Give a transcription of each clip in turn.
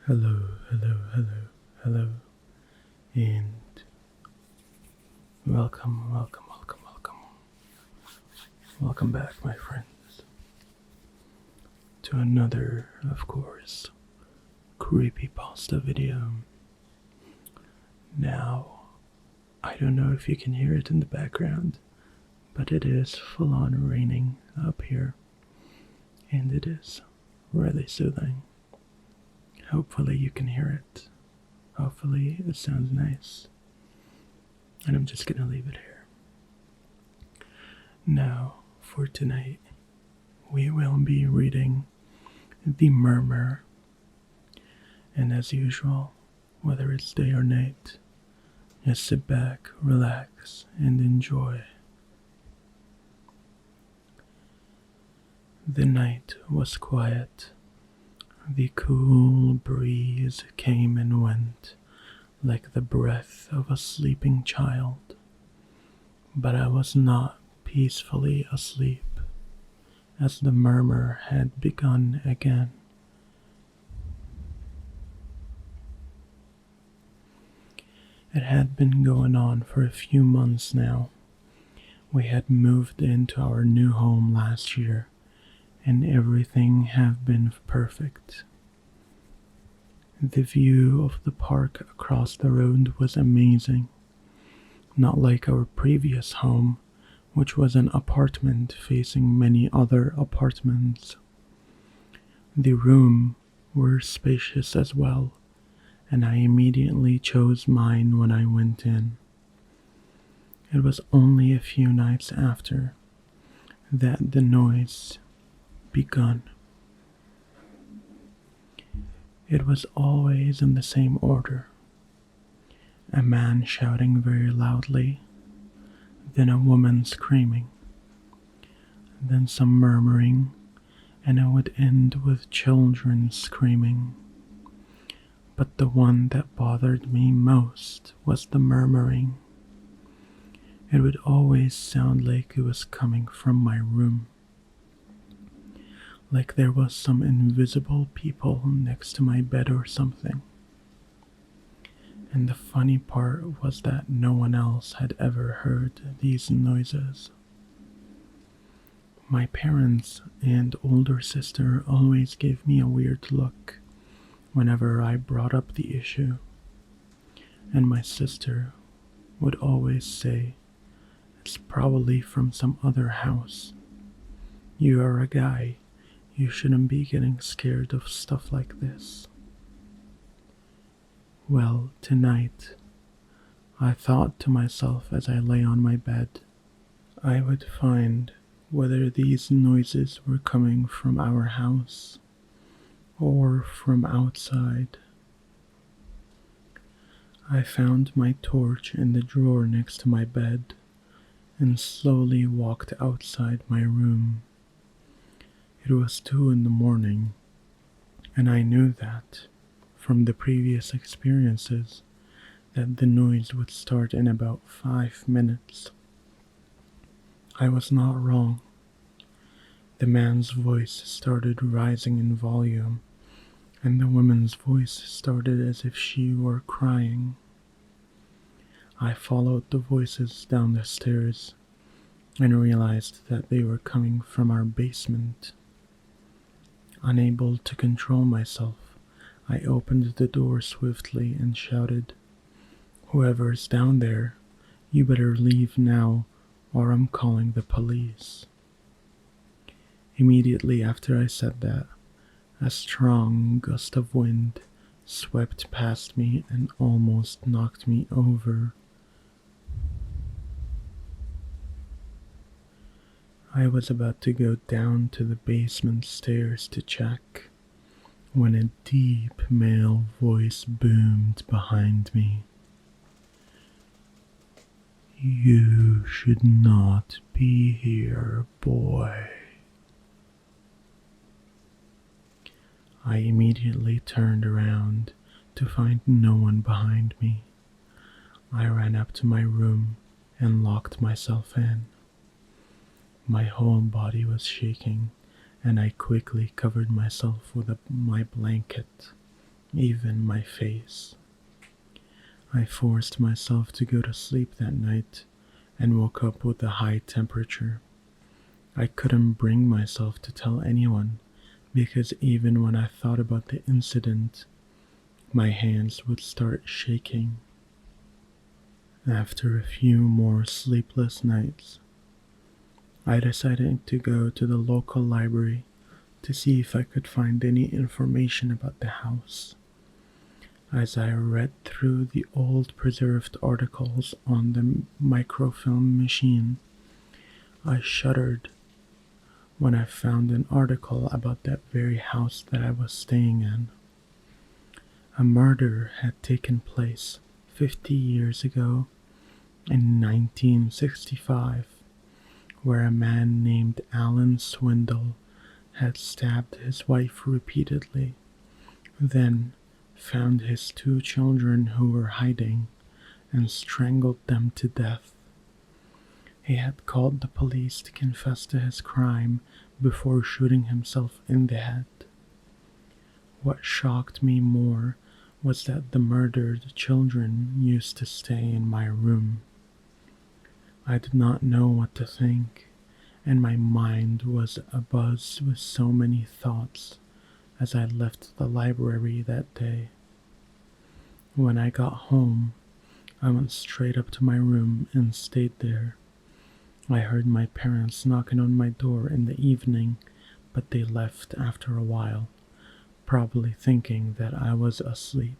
Hello, hello, hello, hello, and welcome, welcome, welcome, welcome. Welcome back, my friends, to another, of course, Creepypasta video. Now, I don't know if you can hear it in the background, but it is full on raining up here, and it is really soothing. Hopefully, you can hear it. Hopefully, it sounds nice. And I'm just gonna leave it here. Now, for tonight, we will be reading The Murmur. And as usual, whether it's day or night, just sit back, relax, and enjoy. The night was quiet. The cool breeze came and went like the breath of a sleeping child. But I was not peacefully asleep, as the murmur had begun again. It had been going on for a few months now. We had moved into our new home last year, and everything had been perfect. The view of the park across the road was amazing, not like our previous home, which was an apartment facing many other apartments. The rooms were spacious as well, and I immediately chose mine when I went in. It was only a few nights after that the noise begun. It was always in the same order. A man shouting very loudly, then a woman screaming, then some murmuring, and it would end with children screaming. But the one that bothered me most was the murmuring. It would always sound like it was coming from my room, like there was some invisible people next to my bed or something. And the funny part was that no one else had ever heard these noises. My parents and older sister always gave me a weird look whenever I brought up the issue, and my sister would always say, "It's probably from some other house. You are a guy. You shouldn't be getting scared of stuff like this." Well, tonight, I thought to myself as I lay on my bed, I would find whether these noises were coming from our house or from outside. I found my torch in the drawer next to my bed and slowly walked outside my room. It was 2 in the morning, and I knew that, from the previous experiences, that the noise would start in about 5 minutes. I was not wrong. The man's voice started rising in volume, and the woman's voice started as if she were crying. I followed the voices down the stairs and realized that they were coming from our basement. Unable to control myself, I opened the door swiftly and shouted, "Whoever's down there, you better leave now or I'm calling the police." Immediately after I said that, a strong gust of wind swept past me and almost knocked me over. I was about to go down to the basement stairs to check when a deep male voice boomed behind me. "You should not be here, boy." I immediately turned around to find no one behind me. I ran up to my room and locked myself in. My whole body was shaking, and I quickly covered myself with my blanket even my face. I forced myself to go to sleep that night and woke up with a high temperature. I couldn't bring myself to tell anyone because even when I thought about the incident, my hands would start shaking. After a few more sleepless nights, I decided to go to the local library to see if I could find any information about the house. As I read through the old preserved articles on the microfilm machine, I shuddered when I found an article about that very house that I was staying in. A murder had taken place 50 years ago in 1965, where a man named Alan Swindle had stabbed his wife repeatedly, then found his 2 children who were hiding and strangled them to death. He had called the police to confess to his crime before shooting himself in the head. What shocked me more was that the murdered children used to stay in my room. I did not know what to think, and my mind was abuzz with so many thoughts as I left the library that day. When I got home, I went straight up to my room and stayed there. I heard my parents knocking on my door in the evening, but they left after a while, probably thinking that I was asleep.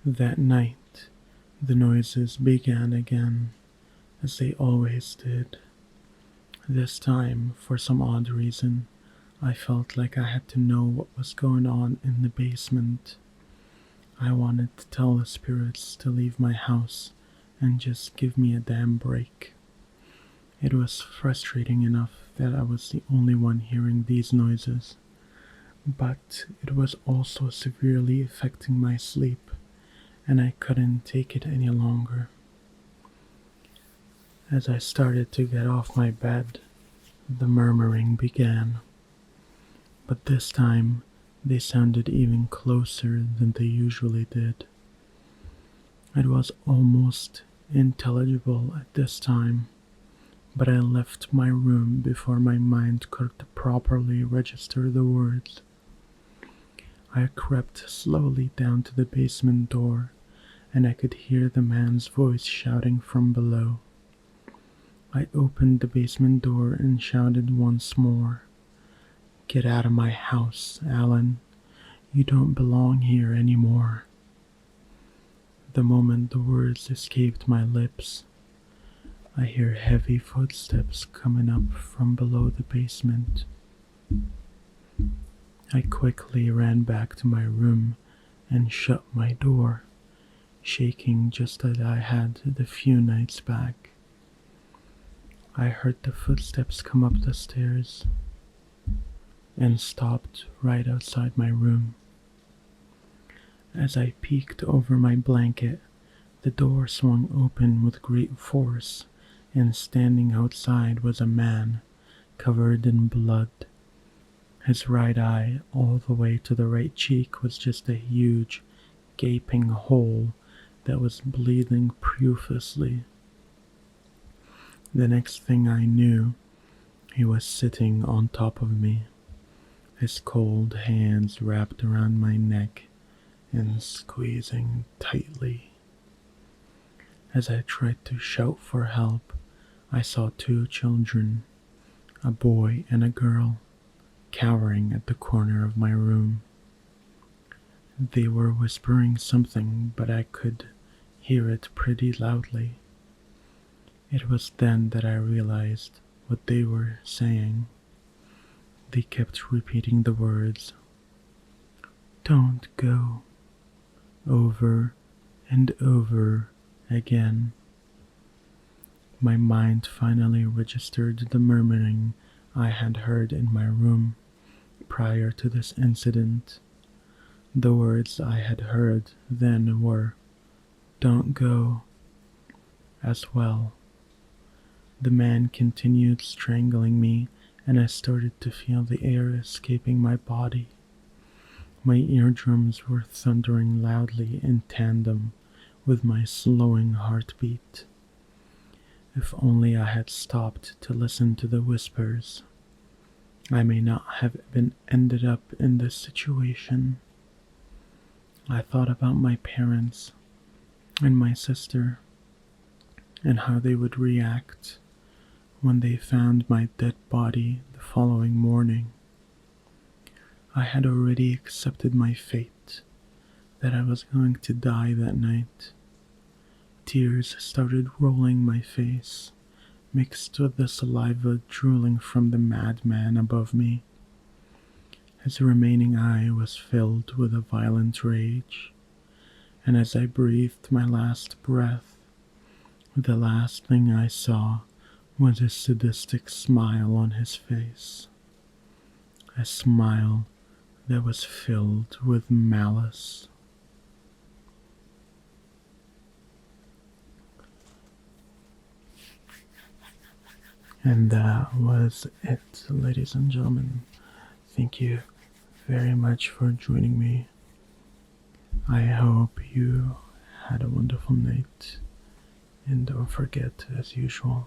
That night, the noises began again, as they always did. This time, for some odd reason, I felt like I had to know what was going on in the basement. I wanted to tell the spirits to leave my house and just give me a damn break. It was frustrating enough that I was the only one hearing these noises, but it was also severely affecting my sleep, and I couldn't take it any longer. As I started to get off my bed, the murmuring began, but this time they sounded even closer than they usually did. It was almost intelligible at this time, but I left my room before my mind could properly register the words. I crept slowly down to the basement door, and I could hear the man's voice shouting from below. I opened the basement door and shouted once more, "Get out of my house, Alan. You don't belong here anymore." The moment the words escaped my lips, I hear heavy footsteps coming up from below the basement. I quickly ran back to my room and shut my door, shaking just as I had the few nights back. I heard the footsteps come up the stairs and stopped right outside my room. As I peeked over my blanket, the door swung open with great force, and standing outside was a man, covered in blood. His right eye, all the way to the right cheek, was just a huge, gaping hole that was bleeding profusely. The next thing I knew, he was sitting on top of me, his cold hands wrapped around my neck and squeezing tightly. As I tried to shout for help, I saw 2 children, a boy and a girl, cowering at the corner of my room. They were whispering something, but I could hear it pretty loudly. It was then that I realized what they were saying. They kept repeating the words, "Don't go," over and over again. My mind finally registered the murmuring I had heard in my room prior to this incident. The words I had heard then were, "Don't go," as well. The man continued strangling me, and I started to feel the air escaping my body. My eardrums were thundering loudly in tandem with my slowing heartbeat. If only I had stopped to listen to the whispers, I may not have been ended up in this situation. I thought about my parents and my sister and how they would react when they found my dead body the following morning. I had already accepted my fate, that I was going to die that night. Tears started rolling my face, mixed with the saliva drooling from the madman above me. His remaining eye was filled with a violent rage, and as I breathed my last breath, the last thing I saw was a sadistic smile on his face. A smile that was filled with malice. And that was it, ladies and gentlemen. Thank you very much for joining me. I hope you had a wonderful night. And don't forget, as usual,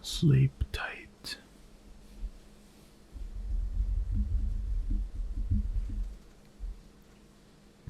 sleep tight.